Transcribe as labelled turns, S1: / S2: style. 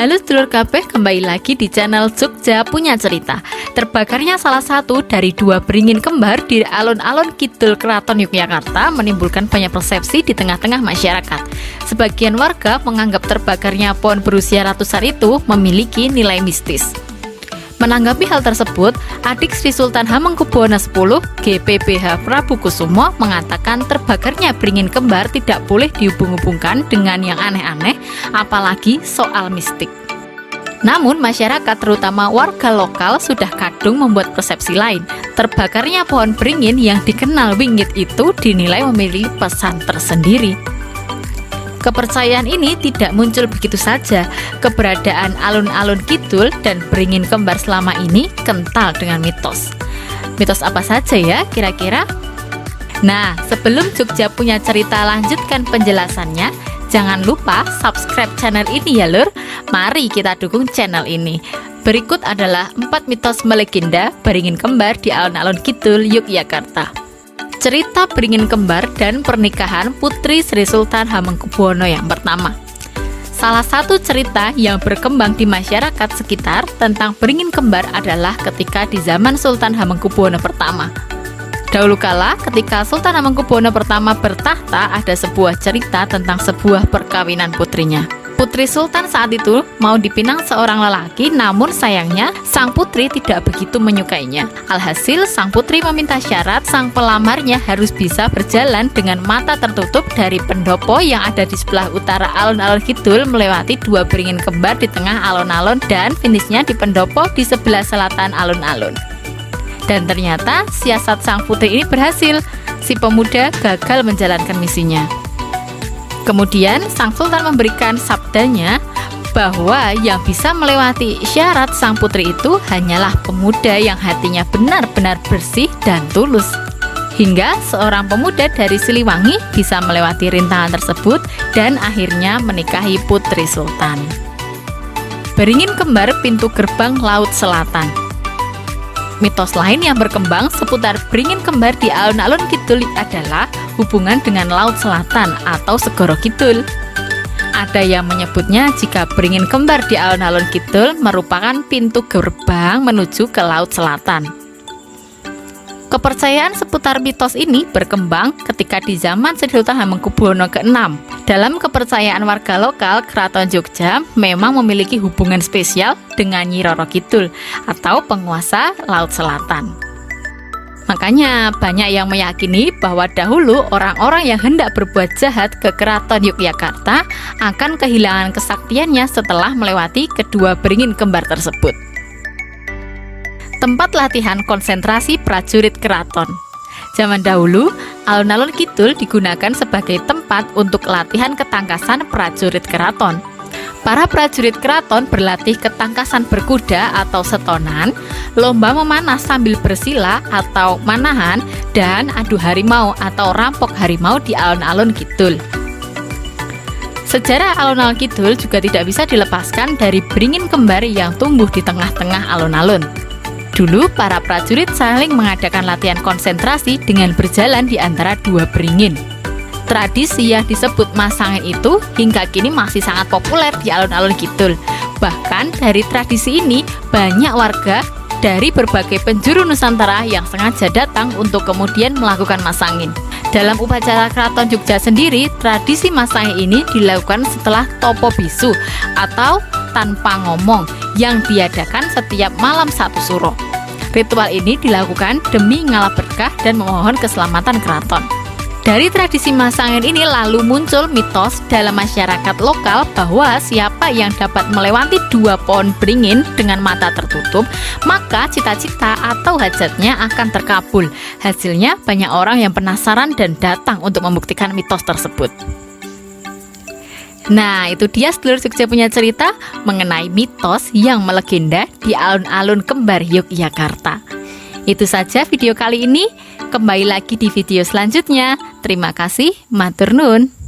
S1: Halo sedulur kabeh, kembali lagi di channel Jogja Punya Cerita. Terbakarnya salah satu dari dua beringin kembar di alun-alun kidul Keraton Yogyakarta menimbulkan banyak persepsi di tengah-tengah masyarakat. Sebagian warga menganggap terbakarnya pohon berusia ratusan itu memiliki nilai mistis. Menanggapi hal tersebut, adik Sri Sultan Hamengkubuwono X GPBH Prabu Kusumo mengatakan terbakarnya beringin kembar tidak boleh dihubung-hubungkan dengan yang aneh-aneh, apalagi soal mistik. Namun masyarakat terutama warga lokal sudah kadung membuat persepsi lain. Terbakarnya pohon beringin yang dikenal wingit itu dinilai memiliki pesan tersendiri. Kepercayaan ini tidak muncul begitu saja. Keberadaan alun-alun kidul dan beringin kembar selama ini kental dengan mitos. Mitos apa saja ya kira-kira? Nah, sebelum Jogja Punya Cerita lanjutkan penjelasannya, jangan lupa subscribe channel ini ya lur. Mari kita dukung channel ini. Berikut adalah 4 mitos melegenda beringin kembar di alun-alun kidul Yogyakarta. Cerita beringin kembar dan pernikahan Putri Sri Sultan Hamengkubuwono yang pertama. Salah satu cerita yang berkembang di masyarakat sekitar tentang beringin kembar adalah ketika di zaman Sultan Hamengkubuwono pertama. Dahulu kala, ketika Sultan Hamengkubuwono pertama bertahta, ada sebuah cerita tentang sebuah perkawinan putrinya. Putri Sultan saat itu mau dipinang seorang lelaki, namun sayangnya sang putri tidak begitu menyukainya. Alhasil sang putri meminta syarat sang pelamarnya harus bisa berjalan dengan mata tertutup dari pendopo yang ada di sebelah utara alun-alun kidul melewati dua beringin kembar di tengah alun-alun dan finishnya di pendopo di sebelah selatan alun-alun. Dan ternyata siasat sang putri ini berhasil. Si pemuda gagal menjalankan misinya. Kemudian sang sultan memberikan sabdanya bahwa yang bisa melewati syarat sang putri itu hanyalah pemuda yang hatinya benar-benar bersih dan tulus. Hingga seorang pemuda dari Siliwangi bisa melewati rintangan tersebut dan akhirnya menikahi putri sultan. Beringin kembar pintu gerbang Laut Selatan. Mitos lain yang berkembang seputar beringin kembar di alun-alun kidul adalah hubungan dengan Laut Selatan atau Segoro Kidul. Ada yang menyebutnya jika beringin kembar di alun-alun kidul merupakan pintu gerbang menuju ke Laut Selatan. Kepercayaan seputar mitos ini berkembang ketika di zaman Sri Sultan Hamengkubuwono ke-6. Dalam kepercayaan warga lokal, Keraton Jogja memang memiliki hubungan spesial dengan Nyi Roro Kidul atau penguasa Laut Selatan. Makanya banyak yang meyakini bahwa dahulu orang-orang yang hendak berbuat jahat ke Keraton Yogyakarta akan kehilangan kesaktiannya setelah melewati kedua beringin kembar tersebut. Tempat latihan konsentrasi prajurit keraton. Zaman dahulu, alun-alun kidul digunakan sebagai tempat untuk latihan ketangkasan prajurit keraton. Para prajurit keraton berlatih ketangkasan berkuda atau setonan, lomba memanah sambil bersila atau manahan, dan adu harimau atau rampok harimau di alun-alun kidul. Sejarah alun-alun kidul juga tidak bisa dilepaskan dari beringin kembar yang tumbuh di tengah-tengah alun-alun. Dulu, para prajurit saling mengadakan latihan konsentrasi dengan berjalan di antara dua beringin. Tradisi yang disebut masangin itu hingga kini masih sangat populer di alun-alun kidul. Bahkan dari tradisi ini, banyak warga dari berbagai penjuru Nusantara yang sengaja datang untuk kemudian melakukan masangin. Dalam upacara Keraton Jogja sendiri, tradisi masangin ini dilakukan setelah topo bisu atau tanpa ngomong yang diadakan setiap malam 1 suro. Ritual ini dilakukan demi ngalah berkah dan memohon keselamatan keraton. Dari tradisi masangin ini lalu muncul mitos dalam masyarakat lokal bahwa siapa yang dapat melewati dua pohon beringin dengan mata tertutup, maka cita-cita atau hajatnya akan terkabul. Hasilnya banyak orang yang penasaran dan datang untuk membuktikan mitos tersebut. Nah, itu dia sedulur Jogja Punya Cerita mengenai mitos yang melegenda di alun-alun kembar Yogyakarta. Itu saja video kali ini. Kembali lagi di video selanjutnya. Terima kasih, matur nuwun.